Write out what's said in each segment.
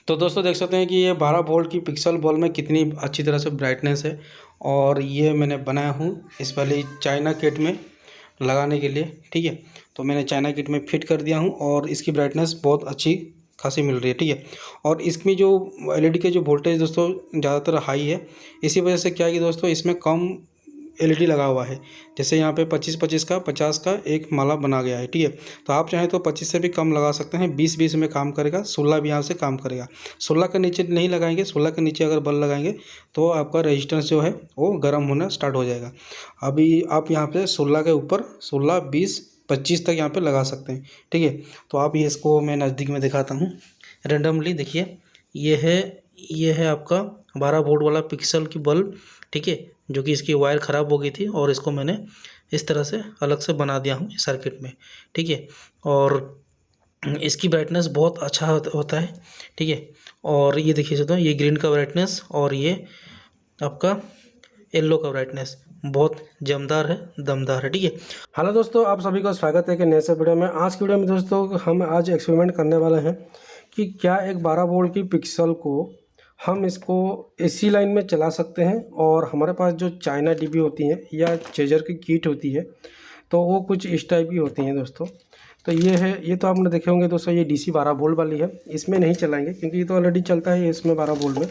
तो दोस्तों देख सकते हैं कि ये 12 वोल्ट की पिक्सल बल्ब में कितनी अच्छी तरह से ब्राइटनेस है। और ये मैंने बनाया हूँ इस वाली चाइना किट में लगाने के लिए, ठीक है। तो मैंने चाइना किट में फिट कर दिया हूँ और इसकी ब्राइटनेस बहुत अच्छी खासी मिल रही है, ठीक है। और इसमें जो एलईडी के जो वोल्टेज दोस्तों ज़्यादातर हाई है, इसी वजह से क्या है कि दोस्तों इसमें कम एलईडी लगा हुआ है। जैसे यहाँ पे 25-25 का 50 का एक माला बना गया है, ठीक है। तो आप चाहें तो 25 से भी कम लगा सकते हैं, 20-20 में काम करेगा, 16 भी यहाँ से काम करेगा। 16 के नीचे नहीं लगाएंगे, 16 के नीचे अगर बल्ब लगाएंगे तो आपका रेजिस्टेंस जो है वो गर्म होना स्टार्ट हो जाएगा। अभी आप यहाँ पे 16 के ऊपर 16, 20, 25 तक यहाँ पे लगा सकते हैं, ठीक है। तो आप ये इसको मैं नज़दीक में दिखाता हूँ रेंडमली। देखिए ये है आपका 12 वोल्ट वाला पिक्सल की बल्ब, ठीक है, जो कि इसकी वायर ख़राब हो गई थी और इसको मैंने इस तरह से अलग से बना दिया हूँ सर्किट में, ठीक है। और इसकी ब्राइटनेस बहुत अच्छा होता है, ठीक है। और ये देखिए दोस्तों, ये ग्रीन का ब्राइटनेस और ये आपका येलो का ब्राइटनेस बहुत जमदार है, दमदार है, ठीक है। हेलो दोस्तों, आप सभी का स्वागत है कि नए से वीडियो में। आज की वीडियो में दोस्तों हम आज एक्सपेरिमेंट करने वाले हैं कि क्या एक 12 वोल्ट की पिक्सल को हम इसको एसी लाइन में चला सकते हैं। और हमारे पास जो चाइना डीबी होती हैं या चेजर की किट होती है तो वो कुछ इस टाइप की होती हैं दोस्तों। तो ये तो आपने देखे होंगे दोस्तों, ये डीसी 12 वोल्ट वाली है। इसमें नहीं चलाएंगे क्योंकि ये तो ऑलरेडी चलता है इसमें 12 वोल्ट में।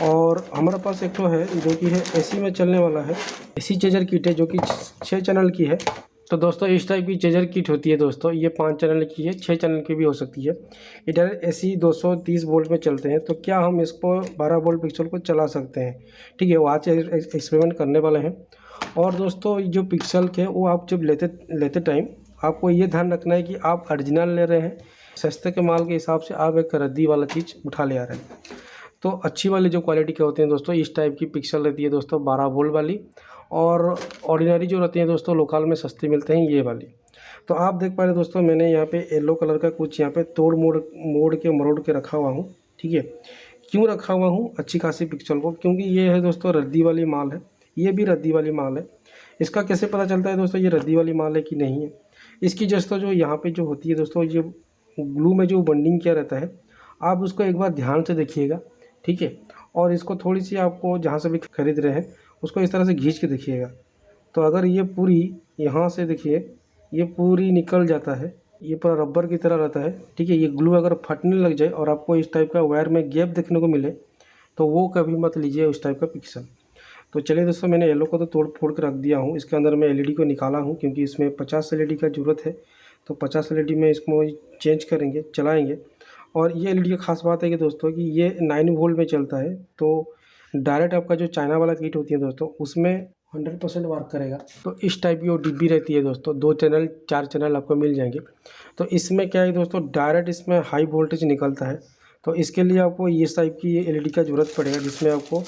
और हमारे पास एक तो है जो कि है एसी में चलने वाला है, एसी चेजर किट है जो कि 6 चैनल की है। तो दोस्तों इस टाइप की चेजर किट होती है दोस्तों, ये 5 चैनल की है, 6 चैनल की भी हो सकती है। इधर एसी 230 वोल्ट में चलते हैं। तो क्या हम इसको 12 वोल्ट पिक्सल को चला सकते हैं, ठीक है। वो आज एक्सपेरिमेंट करने वाले हैं। और दोस्तों जो पिक्सल के वो आप जब लेते टाइम आपको ये ध्यान रखना है कि आप ओरिजिनल ले रहे हैं, सस्ते के माल के हिसाब से आप एक रद्दी वाला चीज़ उठा ले आ रहे हैं। तो अच्छी वाली जो क्वालिटी के होते हैं दोस्तों, इस टाइप की पिक्सल रहती है दोस्तों 12 वोल्ट वाली। और ऑर्डिनरी जो रहती हैं दोस्तों लोकल में सस्ती मिलते हैं ये वाली। तो आप देख पा रहे हैं दोस्तों, मैंने यहाँ पे येलो कलर का कुछ यहाँ पे तोड़ मोड़ के रखा हुआ हूँ, ठीक है। क्यों रखा हुआ हूँ अच्छी खासी पिक्सल को, क्योंकि ये है दोस्तों रद्दी वाली माल है, ये भी रद्दी वाली माल है। इसका कैसे पता चलता है दोस्तों ये रद्दी वाली माल है कि नहीं है? इसकी दोस्तों जो यहाँ पे जो होती है दोस्तों, ये ग्लू में जो बंडिंग किया रहता है, आप उसको एक बार ध्यान से देखिएगा, ठीक है। और इसको थोड़ी सी आपको जहाँ से भी खरीद रहे हैं उसको इस तरह से खींच के देखिएगा। तो अगर ये पूरी यहाँ से देखिए, ये पूरी निकल जाता है, ये पूरा रबर की तरह रहता है, ठीक है। ये ग्लू अगर फटने लग जाए और आपको इस टाइप का वायर में गैप देखने को मिले तो वो कभी मत लीजिए उस टाइप का पिक्सल। तो चलिए दोस्तों, मैंने येलो को तो तोड़ फोड़ के रख दिया हूँ। इसके अंदर मैं एलईडी को निकाला हूँ क्योंकि इसमें 50 एलईडी का ज़रूरत है। तो 50 एलईडी में इसको चेंज करेंगे, चलाएँगे। और ये एलईडी का ख़ास बात है कि दोस्तों कि ये 9 वोल्ट में चलता है। तो डायरेक्ट आपका जो चाइना वाला किट होती है दोस्तों उसमें 100% वर्क करेगा। तो इस टाइप की वो डिब्बी रहती है दोस्तों, 2 चैनल 4 चैनल आपको मिल जाएंगे। तो इसमें क्या है दोस्तों, डायरेक्ट इसमें हाई वोल्टेज निकलता है। तो इसके लिए आपको इस टाइप की एलईडी का ज़रूरत पड़ेगा जिसमें आपको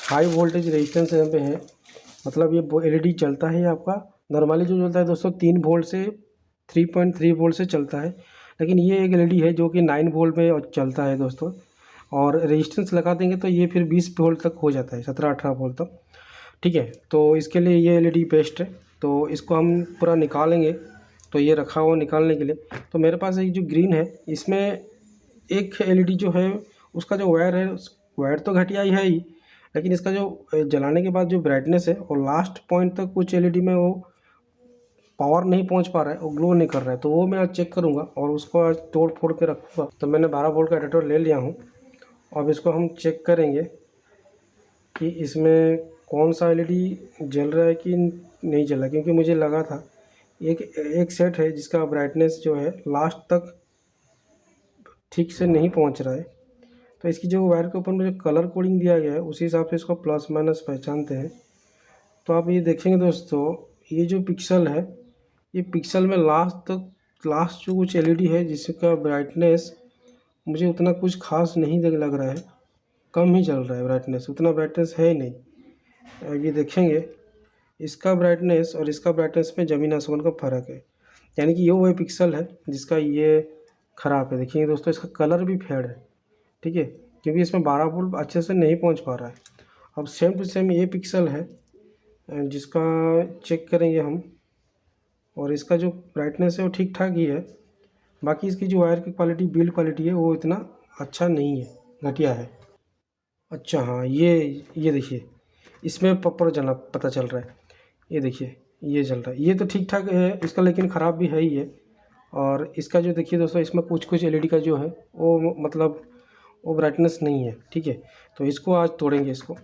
हाई वोल्टेज रेजिस्टेंस यहाँ पे है। मतलब ये एलईडी चलता है आपका नॉर्मली जो चलता है दोस्तों 3 वोल्ट से 3.3 वोल्ट से चलता है। लेकिन ये एक एलईडी है जो कि 9 वोल्ट में चलता है दोस्तों। और रेजिस्टेंस लगा देंगे तो ये फिर 20 वोल्ट तक हो जाता है, 17-18 वोल्ट तक, ठीक है। तो इसके लिए ये एलईडी बेस्ट है। तो इसको हम पूरा निकालेंगे। तो ये रखा हुआ निकालने के लिए, तो मेरे पास एक जो ग्रीन है इसमें एक एलईडी जो है उसका जो वायर है, वायर तो घटिया ही है ही, लेकिन इसका जो जलाने के बाद जो ब्राइटनेस है और लास्ट पॉइंट तक कुछ एलईडी में वो पावर नहीं पहुंच पा रहा है, वो ग्लो नहीं कर रहा है। तो वो मैं आज चेक करूंगा और उसको आज तोड़ फोड़ के रखूँगा। तो मैंने 12 वोल्ट का एडाप्टर ले लिया हूँ। अब इसको हम चेक करेंगे कि इसमें कौन सा एलईडी जल रहा है कि नहीं जल रहा है, क्योंकि मुझे लगा था एक सेट है जिसका ब्राइटनेस जो है लास्ट तक ठीक से नहीं पहुंच रहा है। तो इसकी जो वायर के ऊपर में जो कलर कोडिंग दिया गया है उसी हिसाब से इसको प्लस माइनस पहचानते हैं। तो आप ये देखेंगे दोस्तों, ये जो पिक्सल है ये पिक्सल में लास्ट जो कुछ एलईडी है जिसका ब्राइटनेस मुझे उतना कुछ खास नहीं लग रहा है, कम ही चल रहा है ब्राइटनेस, उतना ब्राइटनेस है ही नहीं। अब ये देखेंगे इसका ब्राइटनेस और इसका ब्राइटनेस में ज़मीन आसमान का फ़र्क है। यानी कि ये वही पिक्सल है जिसका ये ख़राब है। देखिए दोस्तों, इसका कलर भी फेड है, ठीक है, क्योंकि इसमें 12 वोल्ट अच्छे से नहीं पहुंच पा रहा है। अब सेम टू सेम ये पिक्सल है जिसका चेक करेंगे हम, और इसका जो ब्राइटनेस है वो ठीक ठाक ही है। बाकी इसकी जो वायर की क्वालिटी बिल्ड क्वालिटी है वो इतना अच्छा नहीं है, घटिया है। अच्छा हाँ, ये देखिए, इसमें प्रॉपर जना पता चल रहा है। ये देखिए, ये चल रहा है, ये तो ठीक ठाक है इसका, लेकिन ख़राब भी है ही है। और इसका जो देखिए दोस्तों, इसमें कुछ कुछ एलईडी का जो है वो मतलब वो ब्राइटनेस नहीं है, ठीक है। तो इसको आज तोड़ेंगे इसको,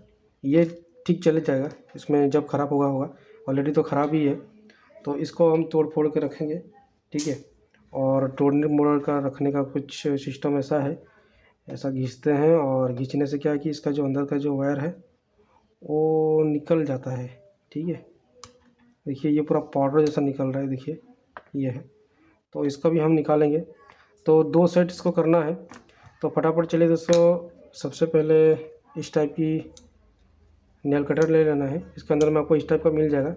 ये ठीक चले जाएगा, इसमें जब ख़राब होगा ऑलरेडी तो ख़राब ही है। तो इसको हम तोड़ फोड़ के रखेंगे, ठीक है। और तोड़ने मोड़ का रखने का कुछ सिस्टम ऐसा है, ऐसा घिसते हैं, और घिंचने से क्या है कि इसका जो अंदर का जो वायर है वो निकल जाता है, ठीक है। देखिए ये पूरा पाउडर जैसा निकल रहा है, देखिए ये है। तो इसका भी हम निकालेंगे। तो 2 सेट इसको करना है। तो फटाफट चलिए दोस्तों, सबसे पहले इस टाइप की नेल कटर ले लेना है। इसके अंदर में आपको इस टाइप का मिल जाएगा।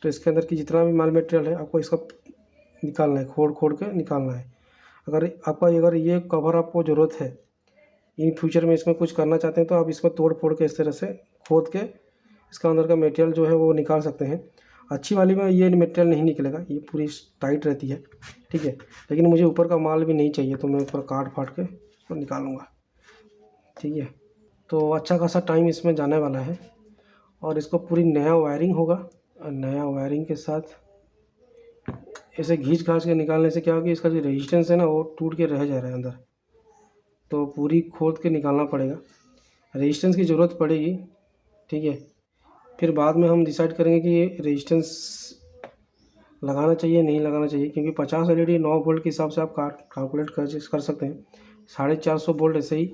तो इसके अंदर की जितना भी माल मटेरियल है आपको इसका निकालना है, खोड़ खोड़ के निकालना है। अगर ये कवर आपको ज़रूरत है, इन फ्यूचर में इसमें कुछ करना चाहते हैं, तो आप इसको तोड़ फोड़ के इस तरह से खोद के इसका अंदर का मटेरियल जो है वो निकाल सकते हैं। अच्छी वाली में ये मटेरियल नहीं निकलेगा, ये पूरी टाइट रहती है, ठीक है। लेकिन मुझे ऊपर का माल भी नहीं चाहिए, तो मैं ऊपर काट फाट के इसको निकालूँगा, ठीक है। तो अच्छा खासा टाइम इसमें जाने वाला है, और इसको पूरी नया वायरिंग होगा। और नया वायरिंग के साथ ऐसे घींच घाच के निकालने से क्या होगा कि इसका जो रेजिस्टेंस है ना वो टूट के रह जा रहा है अंदर। तो पूरी खोद के निकालना पड़ेगा, रेजिस्टेंस की ज़रूरत पड़ेगी, ठीक है। फिर बाद में हम डिसाइड करेंगे कि ये रेजिस्टेंस लगाना चाहिए नहीं लगाना चाहिए, क्योंकि 50 एलईडी 9 वोल्ट के हिसाब से आप कैलकुलेट कर सकते हैं। 450 वोल्ट ऐसे ही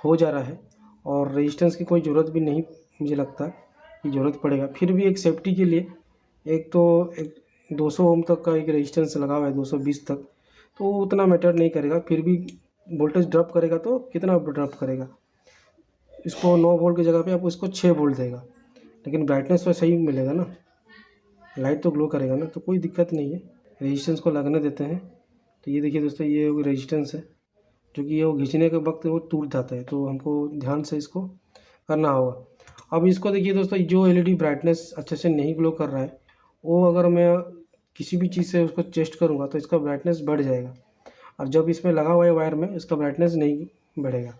हो जा रहा है, और रेजिस्टेंस की कोई ज़रूरत भी नहीं मुझे लगता कि ज़रूरत पड़ेगा। फिर भी एक सेफ्टी के लिए एक 200 ओम तक का एक रेजिस्टेंस लगा हुआ है, 220 तक, तो उतना मैटर नहीं करेगा। फिर भी वोल्टेज ड्रॉप करेगा तो कितना ड्रॉप करेगा, इसको 9 वोल्ट की जगह पे आप इसको 6 वोल्ट देगा, लेकिन ब्राइटनेस तो सही मिलेगा ना, लाइट तो ग्लो करेगा ना, तो कोई दिक्कत नहीं है। रेजिस्टेंस को लगने देते हैं। तो ये देखिए दोस्तों, ये रेजिस्टेंस है जो कि वो खींचने के वक्त वो टूट जाता है, तो हमको ध्यान से इसको करना होगा। अब इसको देखिए दोस्तों, जो एलईडी ब्राइटनेस अच्छे से नहीं ग्लो कर रहा है, वो अगर मैं किसी भी चीज़ से उसको टेस्ट करूँगा तो इसका ब्राइटनेस बढ़ जाएगा। और जब इसमें लगा हुआ है वायर में, इसका ब्राइटनेस नहीं बढ़ेगा,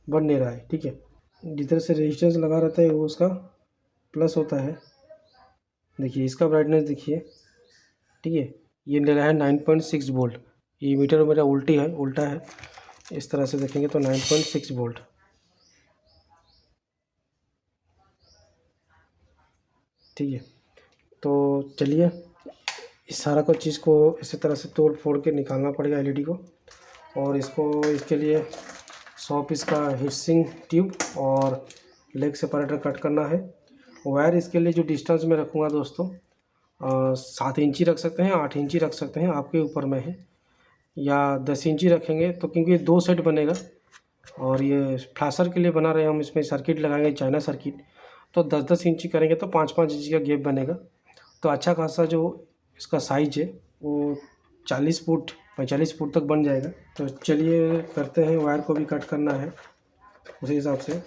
बढ़ नहीं रहा है, ठीक है। जिधर से रेजिस्टेंस लगा रहता है वो उसका प्लस होता है। देखिए इसका ब्राइटनेस देखिए, ठीक है। ये ले रहा है 9.6 वोल्ट। ये मीटर मेरा उल्टा है। इस तरह से देखेंगे तो 9.6 वोल्ट, ठीक है। तो चलिए इस सारा को चीज़ को इसी तरह से तोड़ फोड़ के निकालना पड़ेगा एलईडी को। और इसके लिए 100 पीस का हीटसिंक ट्यूब और लेग सेपरेटर कट करना है। वायर इसके लिए जो डिस्टेंस में रखूँगा दोस्तों, 7 इंची रख सकते हैं, 8 इंची रख सकते हैं, आपके ऊपर में है, या 10 इंची रखेंगे तो, क्योंकि ये 2 सेट बनेगा। और ये फ्लैशर के लिए बना रहे हैं हम, इसमें सर्किट लगाएंगे चाइना सर्किट, तो 10-10 इंची करेंगे तो 5-5 इंची का गैप बनेगा। तो अच्छा खासा जो इसका साइज है वो 40 फुट 45 फुट तक बन जाएगा। तो चलिए करते हैं, वायर को भी कट करना है उसी हिसाब से,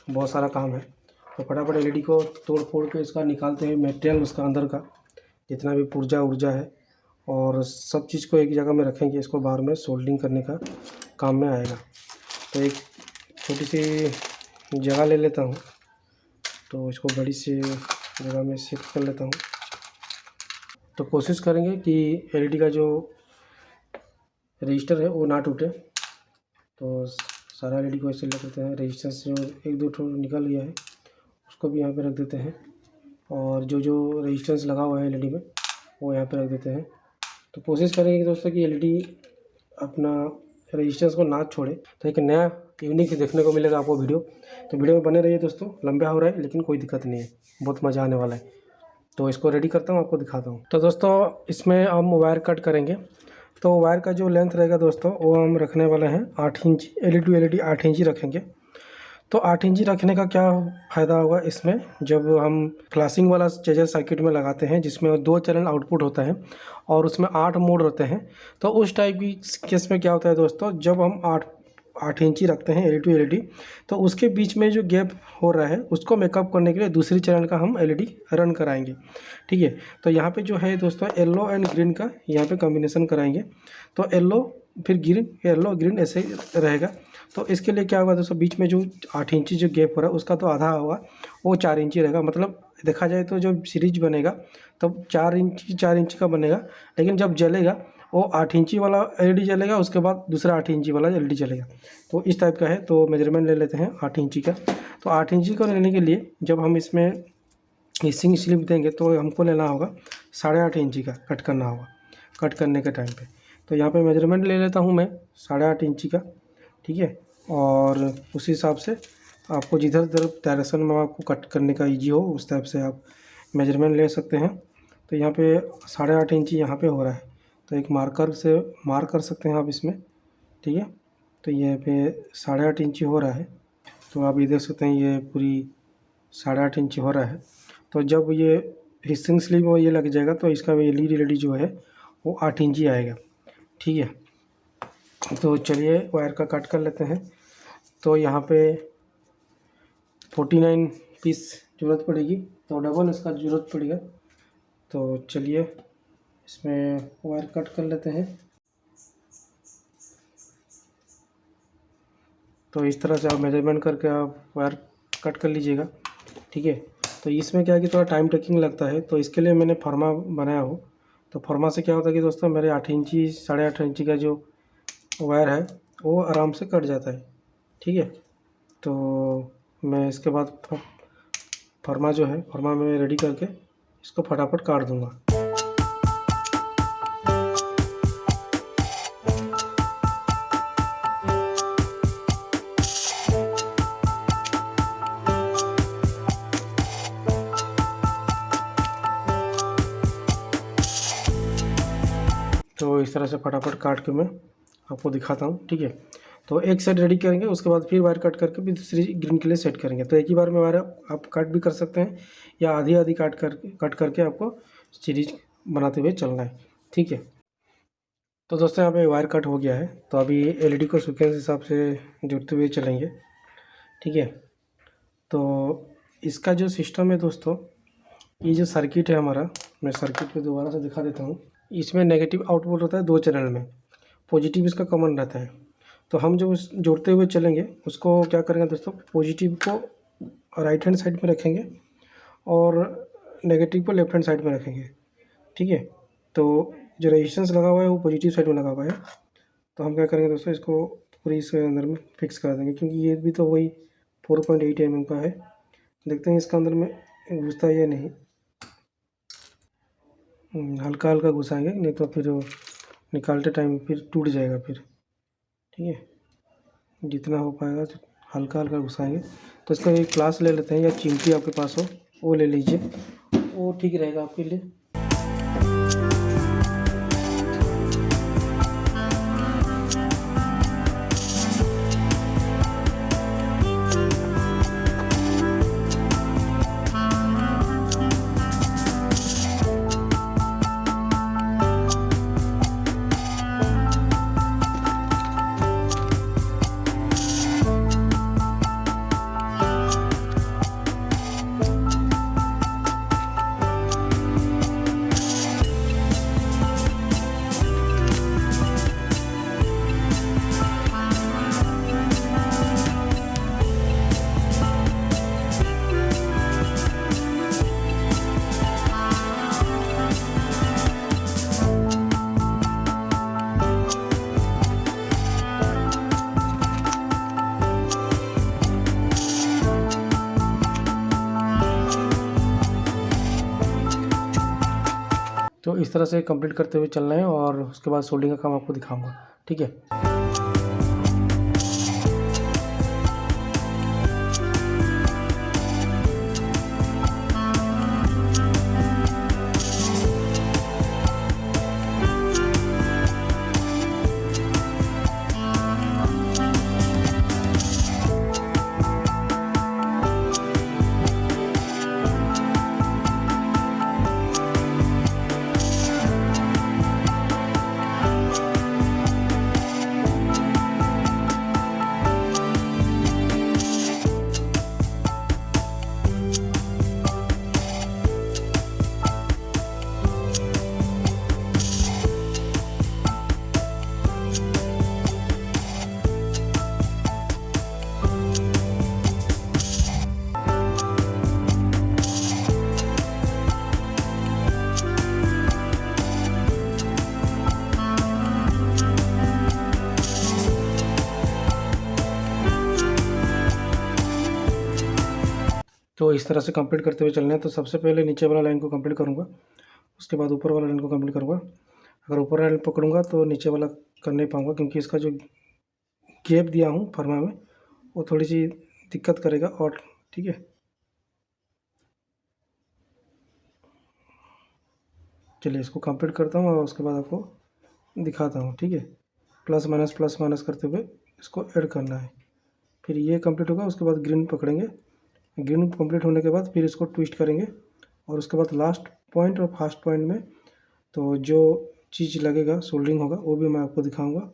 बहुत सारा काम है। तो फटाफट एलईडी को तोड़ फोड़ के इसका निकालते हैं मटेरियल, उसका अंदर का जितना भी पुर्जा उर्जा है, और सब चीज़ को एक जगह में रखेंगे। इसको बाहर में सोल्डिंग करने का काम में आएगा। तो एक छोटी सी जगह ले लेता हूँ, तो इसको बड़ी सी जगह में शिफ्ट कर लेता हूँ। तो कोशिश करेंगे कि एलईडी का जो रजिस्टर है वो ना टूटे। तो सारा एलईडी को ऐसे ले लेते हैं। रेजिस्टेंस जो 1-2 ठो निकल गया है उसको भी यहाँ पे रख देते हैं, और जो रेजिस्टेंस लगा हुआ है एलईडी में वो यहाँ पे रख देते हैं। तो कोशिश करेंगे कि दोस्तों कि एलईडी अपना रेजिस्टेंस को ना छोड़े, तो एक नया यूनिक देखने को मिलेगा आपको वीडियो। तो वीडियो में बने रहिए दोस्तों, लंबा हो रहा है लेकिन कोई दिक्कत नहीं है, बहुत मज़ा आने वाला है। तो इसको रेडी करता हूँ, आपको दिखाता हूँ। तो दोस्तों इसमें हम वायर कट करेंगे। तो वायर का जो लेंथ रहेगा दोस्तों वो हम रखने वाले हैं 8 inch, LED to LED 8 inch रखेंगे। तो 8 इंची रखने का क्या फ़ायदा होगा इसमें, जब हम फ्लैशिंग वाला चार्जर सर्किट में लगाते हैं जिसमें 2 चैनल आउटपुट होता है और उसमें 8 मोड रहते हैं, तो उस टाइप की केस में क्या होता है दोस्तों, जब हम 8 इंची रखते हैं एलईडी टू एलईडी, तो उसके बीच में जो गैप हो रहा है उसको मेकअप करने के लिए दूसरी चैनल का हम एलईडी रन कराएंगे, ठीक है। तो यहाँ पे जो है दोस्तों येलो एंड ग्रीन का यहाँ पे कॉम्बिनेशन कराएंगे। तो येलो फिर ग्रीन, येलो, ग्रीन ऐसे ही रहेगा। तो इसके लिए क्या होगा दोस्तों, बीच में जो 8 इंची जो गैप हो रहा है उसका तो आधा होगा, वो 4 इंची रहेगा। मतलब देखा जाए तो जो सीरीज बनेगा तब 4 इंची का बनेगा, लेकिन जब जलेगा वो 8 इंची वाला एलईडी जलेगा, उसके बाद दूसरा 8 इंची वाला एलईडी जलेगा। तो इस टाइप का है। तो मेजरमेंट ले लेते हैं 8 इंची का। तो 8 इंची को लेने के लिए जब हम इसमें हिसिंग स्लिप देंगे तो हमको लेना होगा 8.5 इंची का, कट करना होगा कट करने के टाइम पे। तो यहाँ पे मेजरमेंट ले लेता हूँ मैं 8.5 इंची का, ठीक है। और उसी हिसाब से आपको जिधर जिधर डायरेक्शन में आपको कट करने का ईजी हो उस टाइप से आप मेजरमेंट ले सकते हैं। तो यहाँ पे 8.5 इंची यहाँ पे हो रहा है, तो एक मार्कर से मार्क कर सकते हैं आप इसमें, ठीक है। तो यहाँ पे 8.5 इंची हो रहा है, तो आप ये देख सकते हैं ये पूरी 8.5 इंची हो रहा है। तो जब ये हिसिंग स्लिप और ये लग जाएगा तो इसका एलईडी जो है वो 8 इंची आएगा, ठीक है। तो चलिए वायर का कट कर लेते हैं। तो यहाँ पे 49 पीस ज़रूरत पड़ेगी, तो डबल इसका ज़रूरत पड़ेगा। तो चलिए इसमें वायर कट कर लेते हैं। तो इस तरह से आप मेजरमेंट करके आप वायर कट कर लीजिएगा, ठीक है। तो इसमें क्या है कि थोड़ा टाइम टेकिंग लगता है, तो इसके लिए मैंने फर्मा बनाया हो। तो फर्मा से क्या होता है कि दोस्तों मेरे 8 इंची 8.5 इंची का जो वायर है वो आराम से कट जाता है, ठीक है। तो मैं इसके बाद फर्मा जो है फर्मा में रेडी करके इसको फटाफट काट दूंगा। तो इस तरह से फटाफट काट के मैं आपको दिखाता हूँ, ठीक है। तो एक साइड रेडी करेंगे, उसके बाद फिर वायर कट करके फिर दूसरी ग्रीन के लिए सेट करेंगे। तो एक ही बार में वायर आप कट भी कर सकते हैं या आधी आधी कट करके आपको सीरीज बनाते हुए चलना है, ठीक है। तो दोस्तों यहाँ पे वायर कट हो गया है, तो अभी एलईडी को सीक्वेंस हिसाब से जोड़ते हुए चलेंगे, ठीक है। तो इसका जो सिस्टम है दोस्तों, ये जो सर्किट है हमारा, मैं सर्किट को दोबारा से दिखा देता हूँ। इसमें नेगेटिव आउटपुट होता है 2 चैनल में, पॉजिटिव इसका कॉमन रहता है। तो हम जो जोड़ते हुए चलेंगे उसको क्या करेंगे दोस्तों, पॉजिटिव को राइट हैंड साइड में रखेंगे और नेगेटिव को लेफ्ट हैंड साइड में रखेंगे, ठीक है। तो जो रेजिस्टेंस लगा हुआ है वो पॉजिटिव साइड में लगा हुआ है। तो हम क्या करेंगे दोस्तों, इसको पूरी इसके अंदर में फिक्स कर देंगे, क्योंकि ये भी तो वही 4.8 mm का है। देखते हैं इसका अंदर में घुसता है या नहीं। हल्का हल्का घुसाएंगे, नहीं तो फिर निकालते टाइम फिर टूट जाएगा फिर, ठीक है। जितना हो पाएगा हल्का हल्का घुसाएंगे। तो इसका एक ग्लास ले लेते हैं या चिमटी आपके पास हो वो ले लीजिए, वो ठीक रहेगा आपके लिए। तो इस तरह से कंप्लीट करते हुए चलना है और उसके बाद सोल्डिंग का काम आपको दिखाऊंगा, ठीक है। तो इस तरह से कंप्लीट करते हुए चलना है। तो सबसे पहले नीचे वाला लाइन को कंप्लीट करूँगा, उसके बाद ऊपर वाला लाइन को कंप्लीट करूँगा। अगर ऊपर लाइन पकड़ूँगा तो नीचे वाला कर नहीं पाऊँगा, क्योंकि इसका जो गैप दिया हूँ फर्मा में वो थोड़ी सी दिक्कत करेगा। और ठीक है, चलिए इसको कंप्लीट करता हूँ और उसके बाद आपको दिखाता हूँ। ठीक है, प्लस माइनस करते हुए इसको ऐड करना है। फिर ये कंप्लीट होगा, उसके बाद ग्रीन पकड़ेंगे। ग्रीन कंप्लीट होने के बाद फिर इसको ट्विस्ट करेंगे, और उसके बाद लास्ट पॉइंट और फर्स्ट पॉइंट में तो जो चीज़ लगेगा सोल्डरिंग होगा वो भी मैं आपको दिखाऊंगा।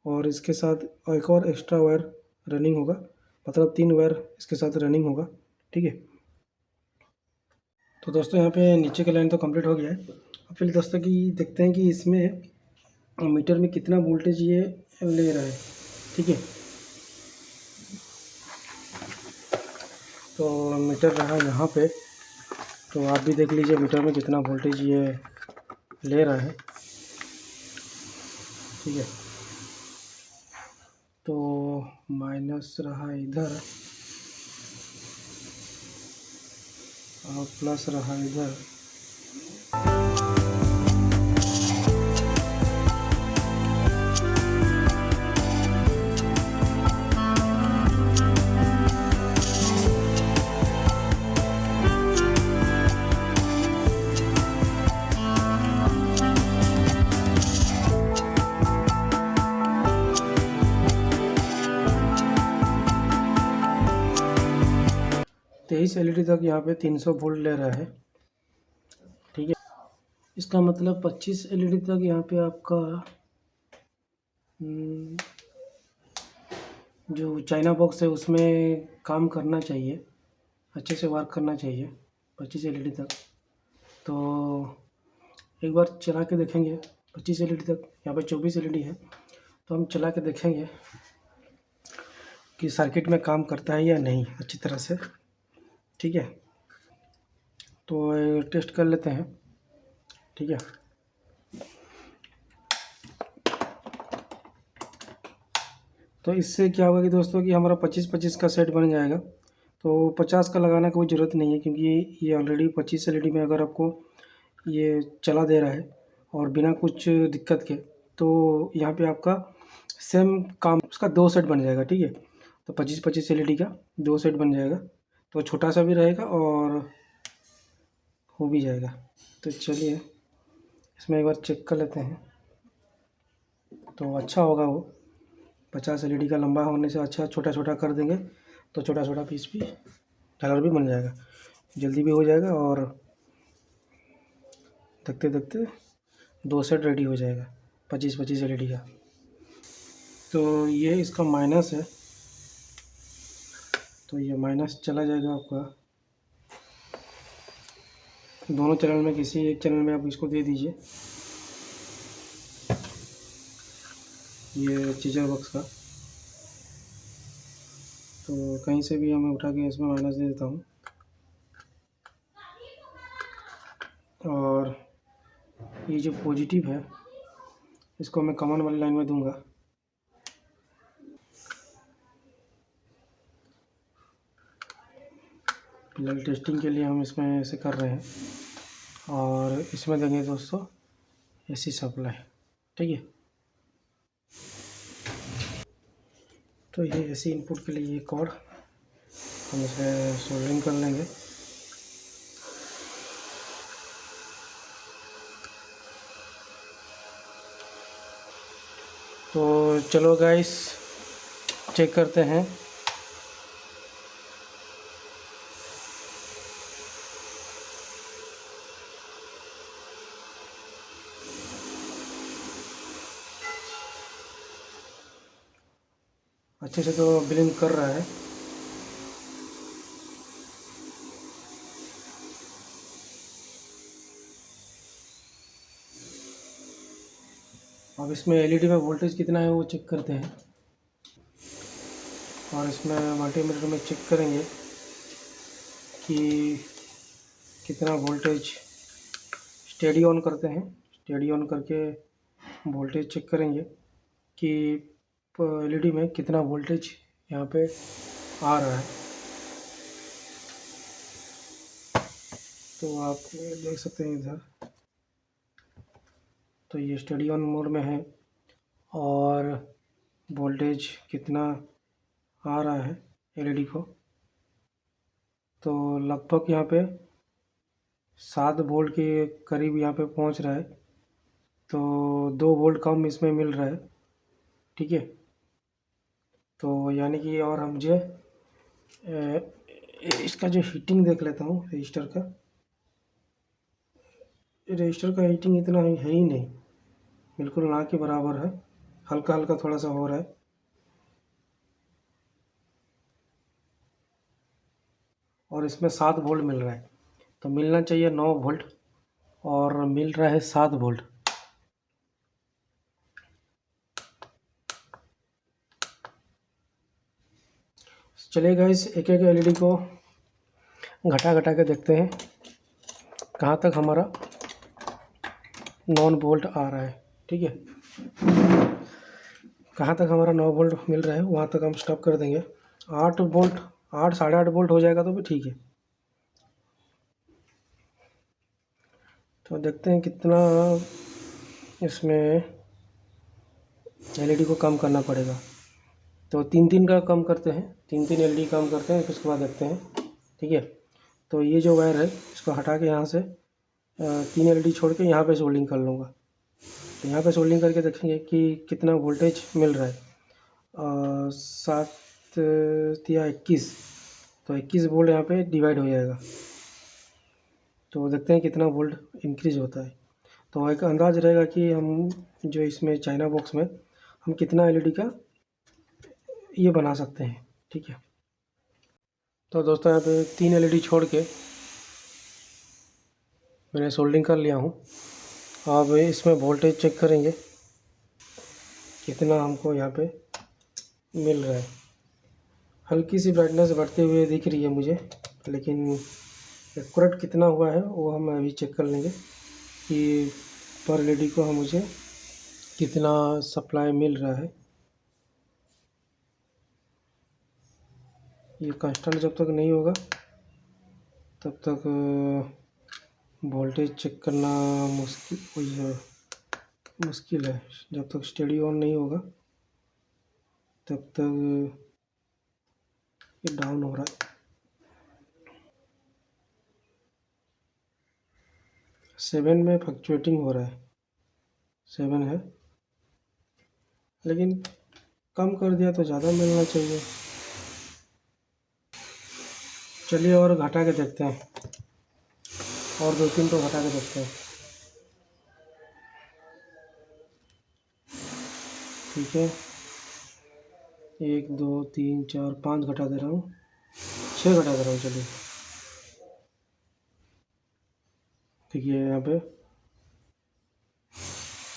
और इसके साथ एक और एक्स्ट्रा वायर रनिंग होगा, मतलब 3 वायर इसके साथ रनिंग होगा। ठीक है, तो दोस्तों यहाँ पे नीचे का लाइन तो कंप्लीट हो गया है। अब फिर दोस्तों कि देखते हैं कि इसमें मीटर में कितना वोल्टेज ये ले रहा है। ठीक है, तो मीटर रहा यहाँ पे, तो आप भी देख लीजिए मीटर में कितना वोल्टेज ये ले रहा है। ठीक है, तो माइनस रहा इधर और प्लस रहा इधर। तेईस एलईडी तक यहाँ पे 300 वोल्ट ले रहा है। ठीक है, इसका मतलब 25 एलईडी तक यहाँ पे आपका जो चाइना बॉक्स है उसमें काम करना चाहिए, अच्छे से वर्क करना चाहिए 25 एलईडी तक। तो एक बार चला के देखेंगे 25 एलईडी तक। यहाँ पे 24 एलईडी है, तो हम चला के देखेंगे कि सर्किट में काम करता है या नहीं अच्छी तरह से। ठीक है, तो टेस्ट कर लेते हैं। ठीक है, तो इससे क्या होगा कि दोस्तों कि हमारा 25-25 का सेट बन जाएगा। तो 50 का लगाना कोई ज़रूरत नहीं है, क्योंकि ये ऑलरेडी 25 एलईडी में अगर आपको ये चला दे रहा है और बिना कुछ दिक्कत के, तो यहाँ पे आपका सेम काम उसका 2 सेट बन जाएगा। ठीक है, तो 25-25 एलईडी का 2 सेट बन जाएगा, तो छोटा सा भी रहेगा और हो भी जाएगा। तो चलिए इसमें एक बार चेक कर लेते हैं, तो अच्छा होगा वो 50 एलईडी का लंबा होने से अच्छा छोटा छोटा कर देंगे, तो छोटा छोटा पीस भी झालर भी बन जाएगा, जल्दी भी हो जाएगा और देखते देखते 2 सेट रेडी हो जाएगा 25-25 एलईडी का। तो ये इसका माइनस है, तो ये माइनस चला जाएगा आपका दोनों चैनल में, किसी एक चैनल में आप इसको दे दीजिए ये चीजर बॉक्स का। तो कहीं से भी मैं उठा के इसमें माइनस दे देता हूँ, और ये जो पॉजिटिव है इसको मैं कॉमन वाली लाइन में दूंगा। फिलहाल टेस्टिंग के लिए हम इसमें ऐसे कर रहे हैं, और इसमें देंगे दोस्तों एसी सप्लाई। ठीक है, तो ये एसी इनपुट के लिए एक और हम इसे सोल्डरिंग कर लेंगे। तो चलो गाइस चेक करते हैं। अच्छे से तो ब्लिंक कर रहा है। अब इसमें एलईडी में वोल्टेज कितना है वो चेक करते हैं, और इसमें मल्टीमीटर में चेक करेंगे कि कितना वोल्टेज। स्टेडी ऑन करते हैं, स्टेडी ऑन करके वोल्टेज चेक करेंगे कि एलईडी में कितना वोल्टेज यहाँ पे आ रहा है। तो आप देख सकते हैं इधर, तो ये स्टडी ऑन मोड में है और वोल्टेज कितना आ रहा है एलईडी को, तो लगभग यहाँ पे 7 वोल्ट के करीब यहाँ पे पहुँच रहा है, तो 2 वोल्ट कम इसमें मिल रहा है। ठीक है, तो यानी कि, और हम मुझे इसका जो हीटिंग देख लेता हूँ रजिस्टर का। रजिस्टर का हीटिंग इतना है ही नहीं, बिल्कुल ना के बराबर है, हल्का हल्का थोड़ा सा हो रहा है। और इसमें 7 वोल्ट मिल रहा है, तो मिलना चाहिए 9 वोल्ट और मिल रहा है 7 वोल्ट। चलिए गाइस, एक एक एलईडी को घटा घटा के देखते हैं कहाँ तक हमारा 9 वोल्ट आ रहा है। ठीक है, कहाँ तक हमारा 9 वोल्ट मिल रहा है वहाँ तक हम स्टॉप कर देंगे। 8 वोल्ट, 8 साढ़े 8 वोल्ट हो जाएगा तो भी ठीक है। तो देखते हैं कितना इसमें एलईडी को कम करना पड़ेगा। तो 3-3 का कम करते हैं, 3-3 एलईडी कम करते हैं, फिर उसके बाद देखते हैं। ठीक है, तो ये जो वायर है इसको हटा के यहाँ से 3 एलईडी छोड़ के यहाँ पे सोल्डिंग कर लूँगा। तो यहाँ पे सोल्डिंग करके देखेंगे कि कितना वोल्टेज मिल रहा है। 7 या 21, तो 21 वोल्ट यहाँ पे डिवाइड हो जाएगा। तो देखते हैं कितना वोल्ट इंक्रीज होता है, तो एक अंदाज़ रहेगा कि हम जो इसमें चाइना बॉक्स में हम कितना एलईडी का ये बना सकते हैं। ठीक है, तो दोस्तों यहाँ पे 3 एलईडी छोड़ के मैंने सोल्डिंग कर लिया हूँ। अब इसमें वोल्टेज चेक करेंगे कितना हमको यहाँ पे मिल रहा है। हल्की सी ब्राइटनेस बढ़ते हुए दिख रही है मुझे, लेकिन एक्यूरेट कितना हुआ है वो हम अभी चेक कर लेंगे कि पर एलईडी को हम मुझे कितना सप्लाई मिल रहा है। ये कांस्टेंट जब तक नहीं होगा तब तक वोल्टेज चेक करना मुश्किल है। जब तक स्टडी ऑन नहीं होगा तब तक ये डाउन हो रहा है। 7 में फ्लक्चुएटिंग हो रहा है, 7 है, लेकिन कम कर दिया तो ज़्यादा मिलना चाहिए। चलिए और घटा के देखते हैं, और 2-3 तो घटा के देखते हैं। ठीक है, 1 2 3 4 5 घटा दे रहा हूँ, 6 घटा दे रहा हूँ। चलिए, देखिए यहाँ पे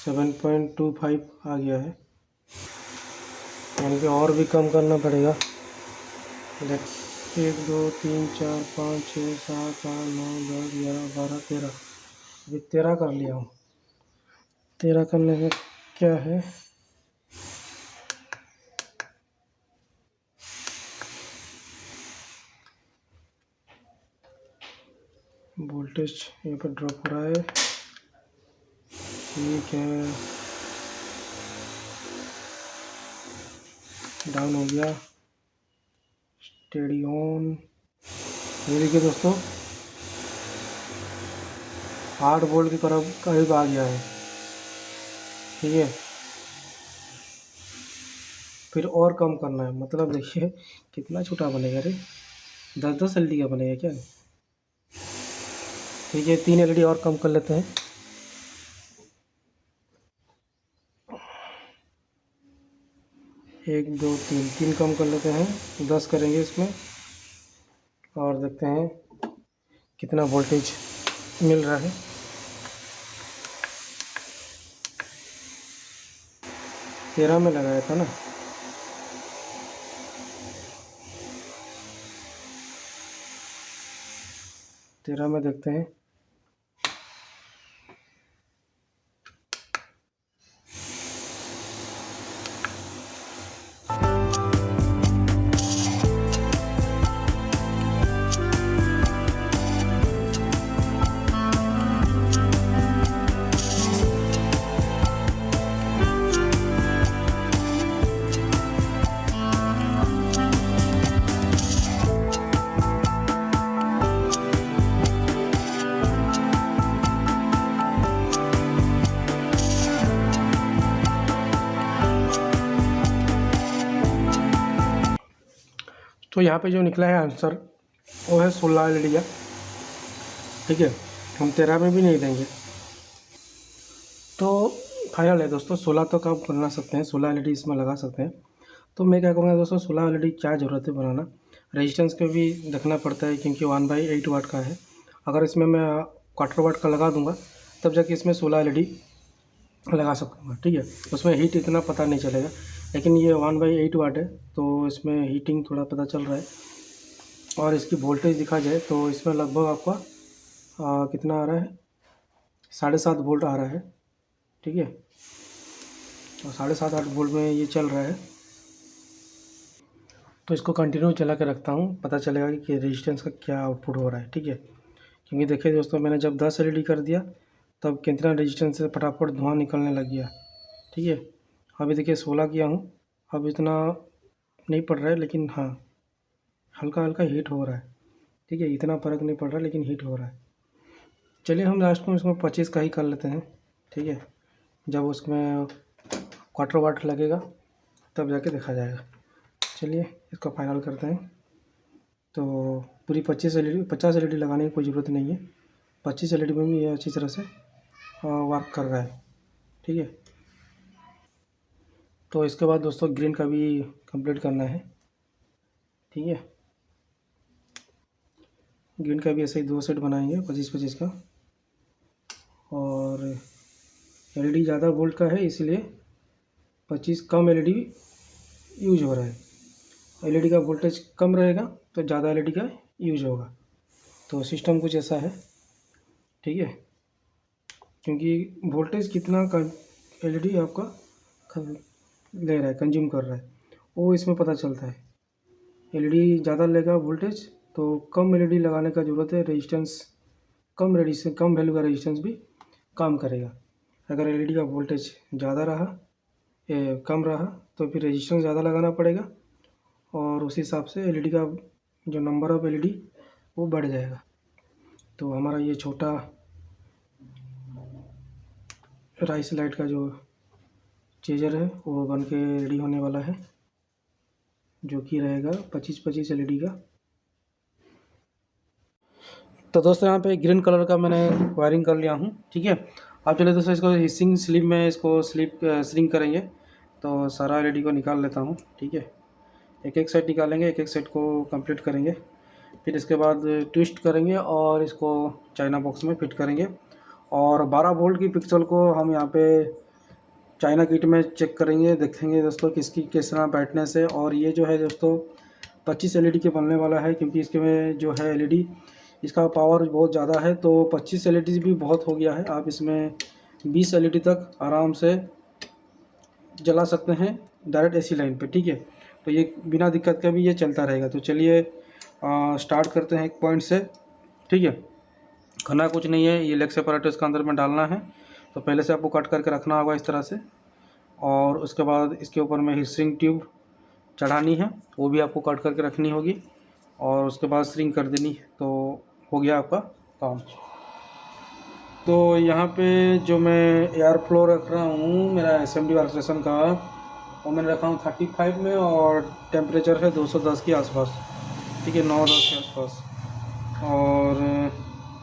7.25 आ गया है, यानी कि और भी कम करना पड़ेगा। 1 2 3 4 5 6 7 8 9 10 11 12 13, अभी 13 कर लिया हूँ। 13 करने में क्या है, वोल्टेज यहाँ पर ड्रॉप हो रहा है। ठीक है, डाउन हो गया, स्टेडी ऑन। ये देखिए दोस्तों, 8 वोल्ट के करीब आ गया है। ठीक है, फिर और कम करना है, मतलब देखिए कितना छोटा बनेगा रे, 10-10 एलईडी का बनेगा क्या। ठीक है, 3 एलईडी और कम कर लेते हैं। एक दो तीन कम कर लेते हैं, 10 करेंगे इसमें, और देखते हैं कितना वोल्टेज मिल रहा है। तेरह में लगाया था ना, तेरह में देखते हैं। तो यहाँ पे जो निकला है आंसर वो है 16 LED का। ठीक है, हम 13 में भी नहीं देंगे। तो फाइनल है दोस्तों, 16 तक आप बना सकते हैं, 16 LED इसमें लगा सकते हैं। तो मैं क्या करूँगा दोस्तों, 16 LED क्या ज़रूरत है बनाना, रेजिस्टेंस को भी देखना पड़ता है क्योंकि 1/8 वाट का है। अगर इसमें मैं 1/4 वाट का लगा दूँगा तब जाके इसमें 16 LED लगा सकूँगा। ठीक है, उसमें हीट इतना पता नहीं चलेगा, लेकिन ये 1/8 वाट है तो इसमें हीटिंग थोड़ा पता चल रहा है। और इसकी वोल्टेज दिखा जाए तो इसमें लगभग आपका कितना आ रहा है, 7.5 वोल्ट आ रहा है। ठीक है, और 7.5-8 वोल्ट में ये चल रहा है। तो इसको कंटिन्यू चला के रखता हूँ, पता चलेगा कि रेजिस्टेंस का क्या आउटपुट हो रहा है। ठीक है, क्योंकि देखिए दोस्तों, मैंने जब 10 LED कर दिया तब कितना रेजिस्टेंस से फटाफट धुआं निकलने लग गया। ठीक है, अभी देखिए 16 किया हूँ, अब इतना नहीं पड़ रहा है, लेकिन हाँ हल्का हल्का हीट हो रहा है। ठीक है, इतना फ़र्क नहीं पड़ रहा लेकिन हीट हो रहा है। चलिए हम लास्ट में इसमें 25 का ही कर लेते हैं। ठीक है, जब उसमें 1/4 वाट लगेगा तब जाके देखा जाएगा। चलिए इसको फाइनल करते हैं। तो पूरी 50 LED लगाने की कोई ज़रूरत नहीं है, 25 LED में भी ये अच्छी तरह से वर्क कर रहा है। ठीक है, तो इसके बाद दोस्तों ग्रीन का भी कंप्लीट करना है। ठीक है, ग्रीन का भी ऐसे ही 2 सेट बनाएंगे 25-25 का। और LED ज़्यादा वोल्ट का है इसलिए 25 कम LED यूज हो रहा है। LED का वोल्टेज कम रहेगा तो ज़्यादा LED का यूज होगा। तो सिस्टम कुछ ऐसा है। ठीक है, क्योंकि वोल्टेज कितना LED आपका ले रहा है, कंज्यूम कर रहा है, वो इसमें पता चलता है। LED ज़्यादा लेगा वोल्टेज तो कम LED लगाने का ज़रूरत है, रेजिस्टेंस कम वैल्यू का रेजिस्टेंस भी काम करेगा। अगर LED का वोल्टेज ज़्यादा रहा कम रहा तो फिर रेजिस्टेंस ज़्यादा लगाना पड़ेगा और उस हिसाब से LED का जो नंबर ऑफ LED वो बढ़ जाएगा। तो हमारा ये छोटा राइस लाइट का जो चेजर है वो बन के रेडी होने वाला है, जो कि रहेगा 25-25 LED का। तो दोस्तों यहाँ पे ग्रीन कलर का मैंने वायरिंग कर लिया हूँ। ठीक है, अब चलिए दोस्तों इसको हिसिंग स्लिप में इसको श्रिंक करेंगे। तो सारा LED को निकाल लेता हूँ। ठीक है, एक एक सेट निकालेंगे, एक एक सेट को कंप्लीट करेंगे, फिर इसके बाद ट्विस्ट करेंगे और इसको चाइना बॉक्स में फिट करेंगे। और 12 वोल्ट की पिक्सल को हम यहाँ पे चाइना किट में चेक करेंगे, देखेंगे दोस्तों किसकी किस तरह ब्राइटनेस है। और ये जो है दोस्तों 25 LED के बनने वाला है, क्योंकि इसके में जो है LED इसका पावर बहुत ज़्यादा है। तो 25 LED भी बहुत हो गया है, आप इसमें 20 LED तक आराम से जला सकते हैं डायरेक्ट AC लाइन पे। ठीक है, तो ये बिना दिक्कत के भी ये चलता रहेगा। तो चलिए स्टार्ट करते हैं एक पॉइंट से। ठीक है, करना कुछ नहीं है, ये लेक्स सेपरेटर्स का अंदर में डालना है। तो पहले से आपको कट करके रखना होगा इस तरह से, और उसके बाद इसके ऊपर में ही स्ट्रिंग ट्यूब चढ़ानी है, वो भी आपको कट करके रखनी होगी, और उसके बाद स्ट्रिंग कर देनी है। तो हो गया आपका काम। तो यहाँ पे जो मैं एयर फ्लो रख रहा हूँ मेरा SMD वर्कस्टेशन का, वो मैंने रखा हूँ 35 में, और टेम्परेचर है 210 के आसपास। ठीक है, 9-10 के आसपास। और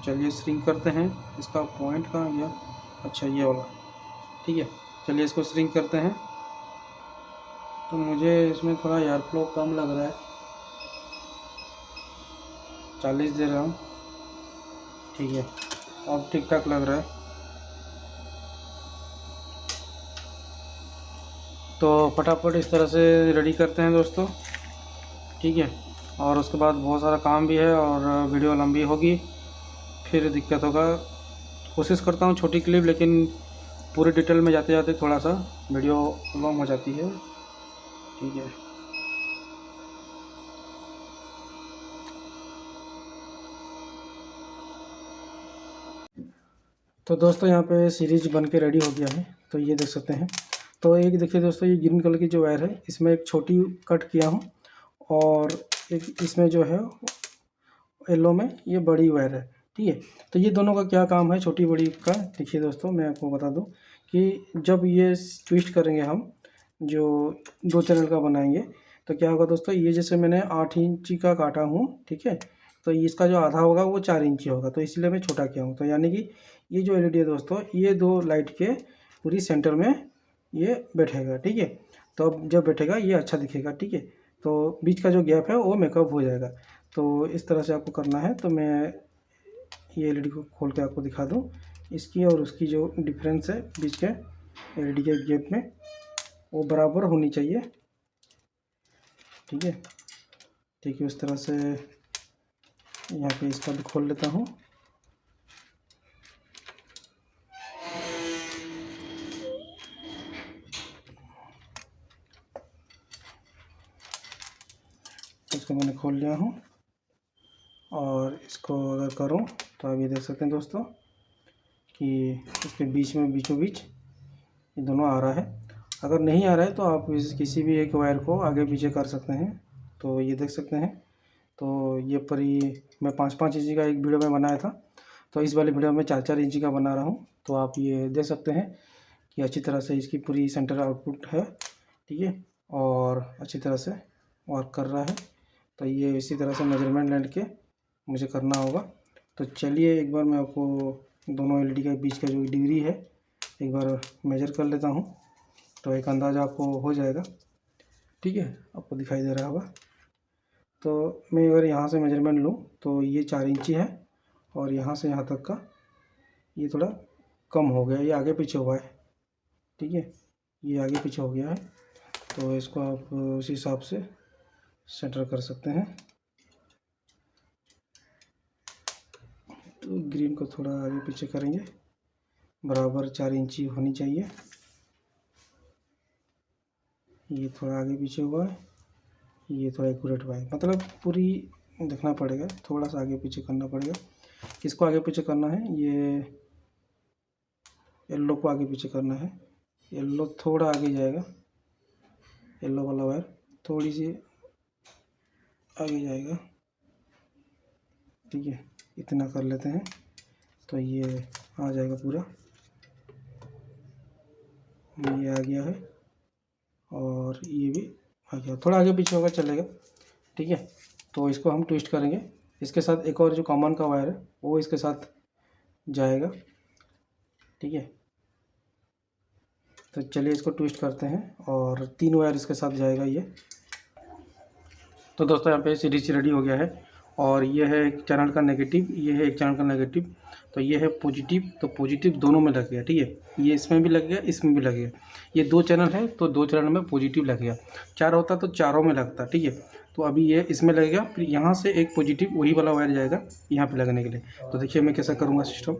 चलिए श्रिंक करते हैं। इसका पॉइंट कहाँ गया, अच्छा ये वाला। ठीक है, चलिए इसको श्रिंक करते हैं। तो मुझे इसमें थोड़ा एयर फ्लो कम लग रहा है, 40 दे रहा हूँ। ठीक है, अब ठीक ठाक लग रहा है। तो फटाफट इस तरह से रेडी करते हैं दोस्तों। ठीक है, और उसके बाद बहुत सारा काम भी है और वीडियो लंबी होगी, फिर दिक्कत होगा। कोशिश करता हूँ छोटी क्लिप, लेकिन पूरे डिटेल में जाते जाते थोड़ा सा वीडियो लॉन्ग हो जाती है। ठीक है, तो दोस्तों यहाँ पे सीरीज बन के रेडी हो गया है, तो ये देख सकते हैं। तो एक देखिए दोस्तों, ये ग्रीन कलर की जो वायर है इसमें एक छोटी कट किया हूँ, और एक इसमें जो है येलो में ये बड़ी वायर है। ठीक है, तो ये दोनों का क्या काम है छोटी बड़ी का, देखिए दोस्तों मैं आपको बता दूं कि जब ये ट्विस्ट करेंगे हम, जो 2 चैनल का बनाएंगे, तो क्या होगा दोस्तों, ये जैसे मैंने 8 इंची का काटा हूँ, ठीक है, तो इसका जो आधा होगा वो 4 इंची होगा, तो इसलिए मैं छोटा किया हूँ। तो यानी कि ये जो एलईडी है दोस्तों, ये 2 लाइट के पूरी सेंटर में ये बैठेगा, ठीक है। तो अब जब बैठेगा ये अच्छा दिखेगा, ठीक है। तो बीच का जो गैप है वो मेकअप हो जाएगा। तो इस तरह से आपको करना है। तो मैं ये एलईडी को खोल के आपको दिखा दूँ, इसकी और उसकी जो डिफरेंस है बीच के एलईडी के गैप में, वो बराबर होनी चाहिए, ठीक है। ठीक है, उस तरह से यहाँ पे इसका भी खोल लेता हूँ। इसको मैंने खोल लिया हूँ और इसको अगर करूँ तो आप ये देख सकते हैं दोस्तों कि इसके बीच में बीचों बीच ये दोनों आ रहा है। अगर नहीं आ रहा है तो आप किसी भी एक वायर को आगे पीछे कर सकते हैं। तो ये देख सकते हैं। तो ये परी मैं 5-5 इंची का एक वीडियो में बनाया था, तो इस वाले वीडियो में 4-4 इंची का बना रहा हूँ। तो आप ये देख सकते हैं कि अच्छी तरह से इसकी पूरी सेंटर आउटपुट है, ठीक है, और अच्छी तरह से वर्क कर रहा है। तो ये इसी तरह से मेजरमेंट लेके मुझे करना होगा। तो चलिए एक बार मैं आपको दोनों एलईडी के बीच का जो डिग्री है एक बार मेजर कर लेता हूँ, तो एक अंदाज़ा आपको हो जाएगा, ठीक है। आपको दिखाई दे रहा होगा। तो मैं अगर यहाँ से मेजरमेंट लूँ तो ये 4 इंची है और यहाँ से यहाँ तक का ये थोड़ा कम हो गया, ये आगे पीछे हुआ है, ठीक है, ये आगे पीछे हो गया है। तो इसको आप उसी हिसाब से सेंटर कर सकते हैं। तो ग्रीन को थोड़ा आगे पीछे करेंगे, बराबर 4 इंची होनी चाहिए। ये थोड़ा आगे पीछे हुआ है, ये थोड़ा एक्यूरेट हुआ है, मतलब पूरी देखना पड़ेगा, थोड़ा सा आगे पीछे करना पड़ेगा। किसको आगे पीछे करना है, ये येल्लो को आगे पीछे करना है। येल्लो थोड़ा आगे जाएगा, येल्लो वाला वायर थोड़ी सी आगे जाएगा, ठीक है, इतना कर लेते हैं। तो ये आ जाएगा पूरा, ये आ गया है और ये भी आ गया, थोड़ा आगे पीछे होगा चलेगा, ठीक है। तो इसको हम ट्विस्ट करेंगे, इसके साथ एक और जो कॉमन का वायर है वो इसके साथ जाएगा, ठीक है। तो चलिए इसको ट्विस्ट करते हैं और 3 वायर इसके साथ जाएगा ये। तो दोस्तों यहाँ पे सीरीज रेडी हो गया है और ये है एक चैनल का नेगेटिव, ये है एक चैनल का नेगेटिव, तो ये है पॉजिटिव, तो पॉजिटिव दोनों में लग गया, ठीक है। ये इसमें भी लग गया, इसमें भी लग गया। ये 2 चैनल है तो 2 चैनल में पॉजिटिव लग गया। 4 होता तो चारों में लगता, ठीक है। तो अभी ये इसमें लगेगा, फिर यहाँ से एक पॉजिटिव वही वाला वायर जाएगा यहाँ पर लगने के लिए। तो देखिए मैं कैसा करूँगा सिस्टम।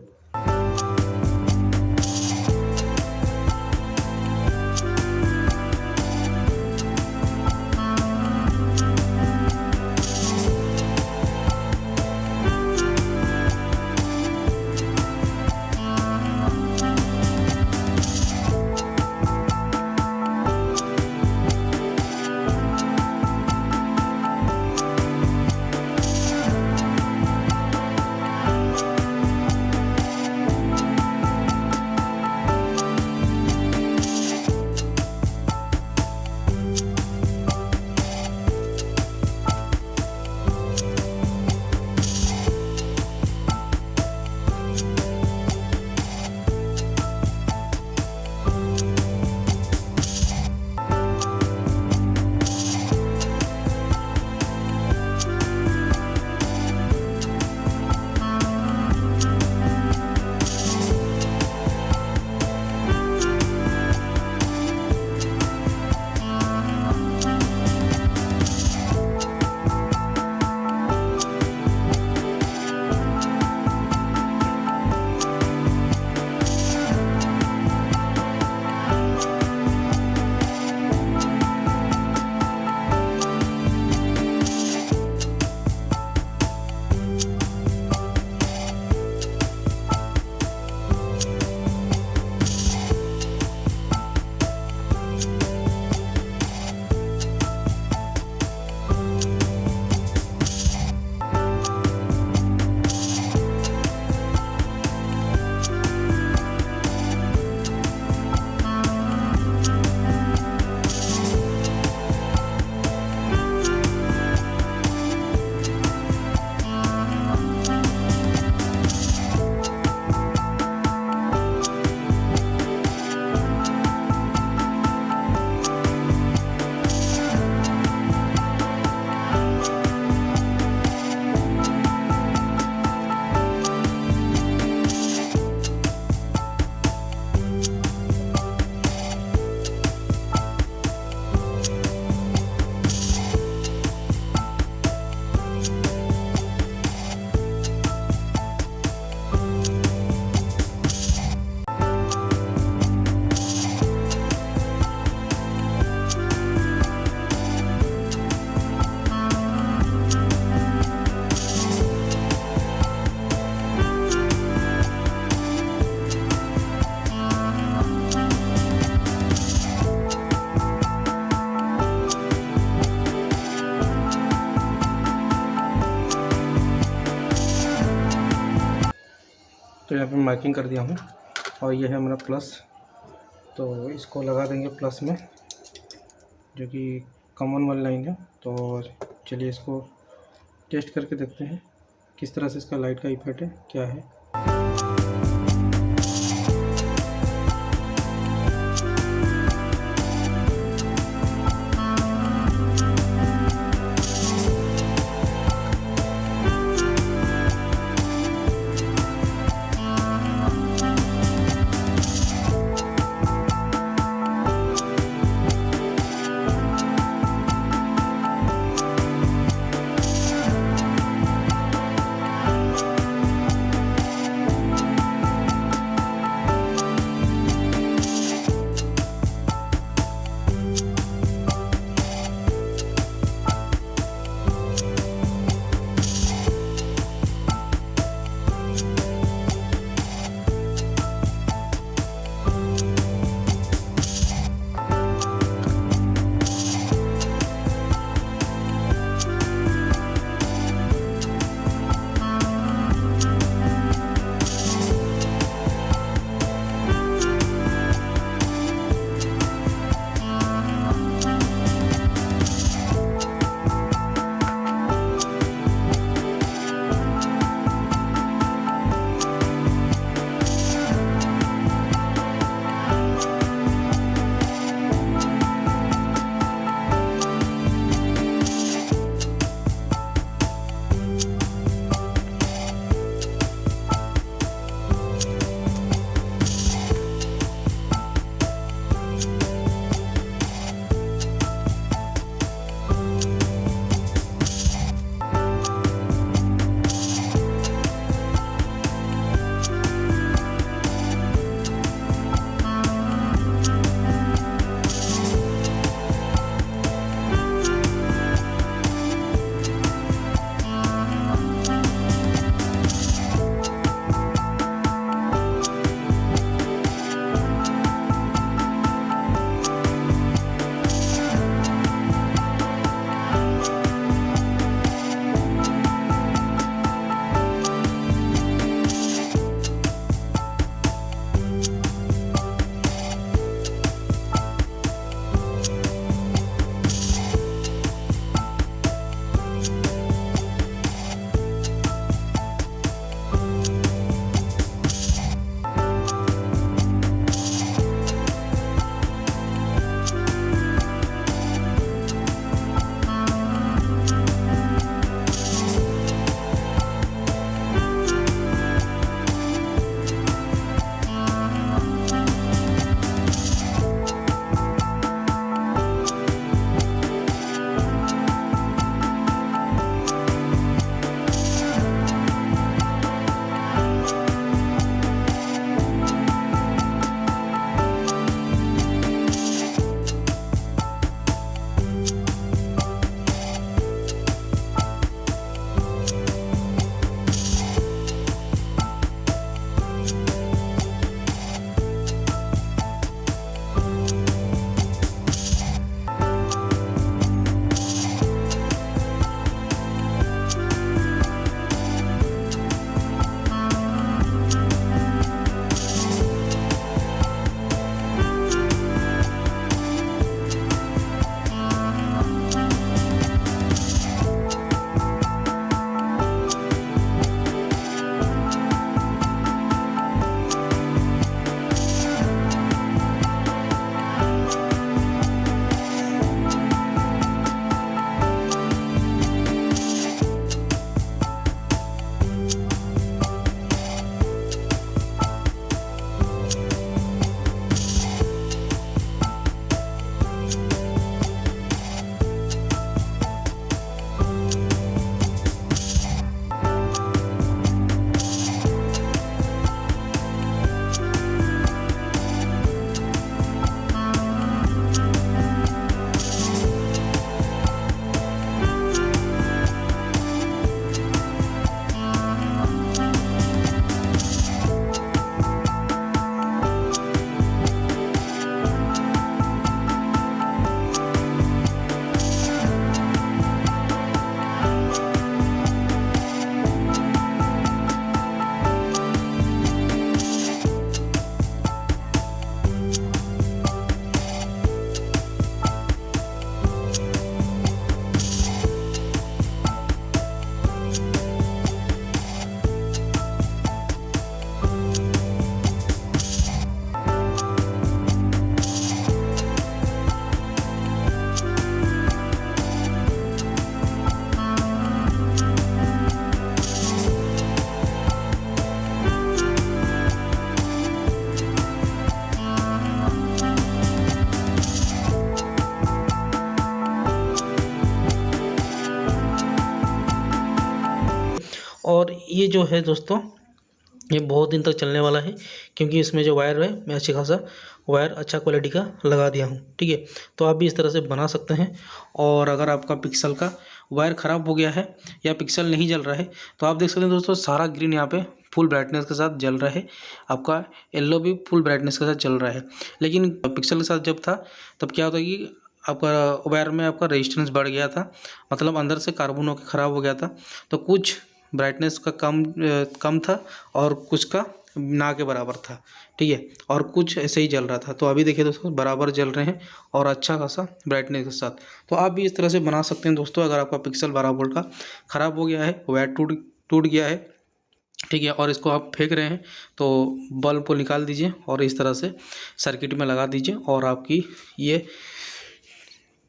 तो यहाँ पे मार्किंग कर दिया हूँ और ये है हमारा प्लस, तो इसको लगा देंगे प्लस में, जो कि कॉमन वाली लाइन है। तो चलिए इसको टेस्ट करके देखते हैं किस तरह से इसका लाइट का इफेक्ट है, क्या है। और ये जो है दोस्तों, ये बहुत दिन तक चलने वाला है, क्योंकि इसमें जो वायर है मैं अच्छी खासा वायर अच्छा क्वालिटी का लगा दिया हूँ। ठीक है, तो आप भी इस तरह से बना सकते हैं। और अगर आपका पिक्सल का वायर ख़राब हो गया है या पिक्सल नहीं जल रहा है, तो आप देख सकते हैं दोस्तों, सारा ग्रीन यहाँ पे फुल ब्राइटनेस के साथ जल रहा है, आपका येलो भी फुल ब्राइटनेस के साथ चल रहा है। लेकिन पिक्सल के साथ जब था तब क्या होता है कि आपका वायर में आपका रेजिस्टेंस बढ़ गया था, मतलब अंदर से कार्बन होकर ख़राब हो गया था। तो कुछ ब्राइटनेस का कम था और कुछ का ना के बराबर था। ठीक है, और कुछ ऐसे ही जल रहा था। तो अभी देखिए दोस्तों, बराबर जल रहे हैं और अच्छा खासा ब्राइटनेस के साथ। तो आप भी इस तरह से बना सकते हैं दोस्तों। अगर आपका पिक्सल 12 वोल्ट का ख़राब हो गया है, वायर टूट गया है, ठीक है, और इसको आप फेंक रहे हैं, तो बल्ब को निकाल दीजिए और इस तरह से सर्किट में लगा दीजिए और आपकी ये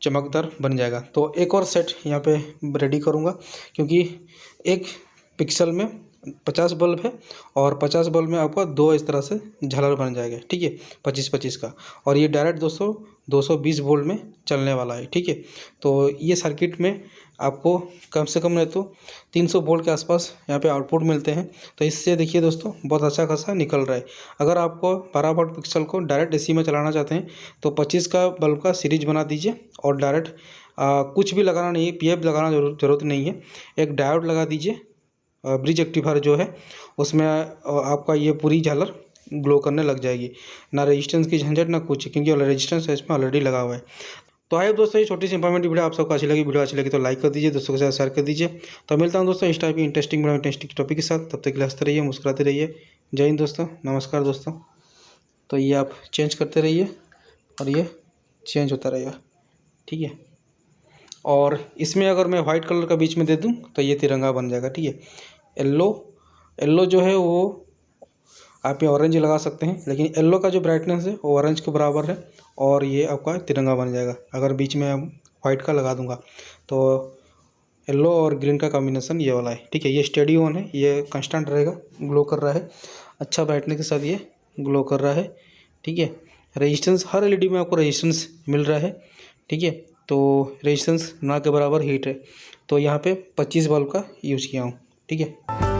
चमकदार बन जाएगा। तो एक और सेट यहाँ पे रेडी करूँगा, क्योंकि एक पिक्सल में 50 बल्ब है और 50 बल्ब में आपका 2 इस तरह से झालर बन जाएगा। ठीक है, 25-25 का। और ये डायरेक्ट दोस्तों 220 वोल्ट में चलने वाला है। ठीक है, तो ये सर्किट में आपको कम से कम नहीं तो 300 वोल्ट के आसपास यहाँ पे आउटपुट मिलते हैं। तो इससे देखिए दोस्तों, बहुत अच्छा खासा निकल रहा है। अगर आपको 12 वोल्ट पिक्सल को डायरेक्ट एसी में चलाना चाहते हैं, तो 25 का बल्ब का सीरीज बना दीजिए और डायरेक्ट कुछ भी लगाना नहीं है, पीएफ लगाना ज़रूरत नहीं है। एक डायोड लगा दीजिए, ब्रिज रेक्टिफायर जो है उसमें आपका ये पूरी झालर ग्लो करने लग जाएगी। ना रेजिस्टेंस की झंझट ना कुछ, क्योंकि रेजिस्टेंस इसमें ऑलरेडी लगा हुआ है। तो आइए दोस्तों, ये छोटी सी इंफॉर्मेटिव वीडियो आप सबको अच्छी लगी। वीडियो अच्छी लगी तो लाइक कर दीजिए, दोस्तों के साथ शेयर कर दीजिए। तो मिलता हूँ दोस्तों इस टाइप की इंटरेस्टिंग टॉपिक के साथ। तब तक के लिए हंसते रहिए, मुस्कुराते रहिए। जय हिंद दोस्तों, नमस्कार दोस्तों। तो ये आप चेंज करते रहिए और ये चेंज होता रहेगा। ठीक है, और इसमें अगर मैं वाइट कलर का बीच में दे दूँ तो ये तिरंगा बन जाएगा। ठीक है, येल्लो जो है वो आप ये ऑरेंज लगा सकते हैं, लेकिन येल्लो का जो ब्राइटनेस है वो ऑरेंज के बराबर है और ये आपका तिरंगा बन जाएगा। अगर बीच में वाइट का लगा दूंगा तो येल्लो और ग्रीन का कॉम्बिनेशन ये वाला है। ठीक है, ये स्टेडी ऑन है, ये कांस्टेंट रहेगा, ग्लो कर रहा है अच्छा ब्राइटनेस के साथ, ये ग्लो कर रहा है। ठीक है, रेजिस्टेंस हर एलईडी में आपको रेजिस्टेंस मिल रहा है। ठीक है, तो रेजिस्टेंस ना के बराबर हीट है। तो यहाँ पे 25 बल्ब का यूज़ किया हूँ। ठीक है।